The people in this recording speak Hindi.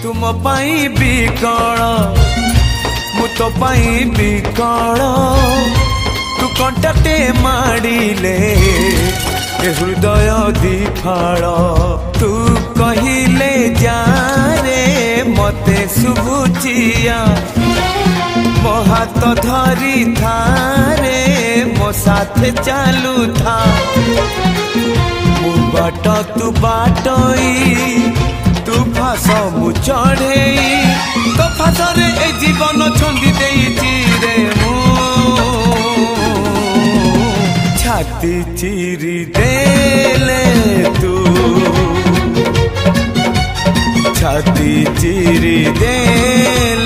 तुम पाई बिकल मु तो पाई बिकल तू कंटाटे माड़िले हृदय दिफाल तू कहिले जारे मते शुभुचिया मो हाथ धरी थारे मो साथे चालू था मु बाट तू बाटई तू फास मु चढ़े तो फास रे ए जीवन छंदी देइची रे मु छाती चिरी देले तू छाती चिरी देले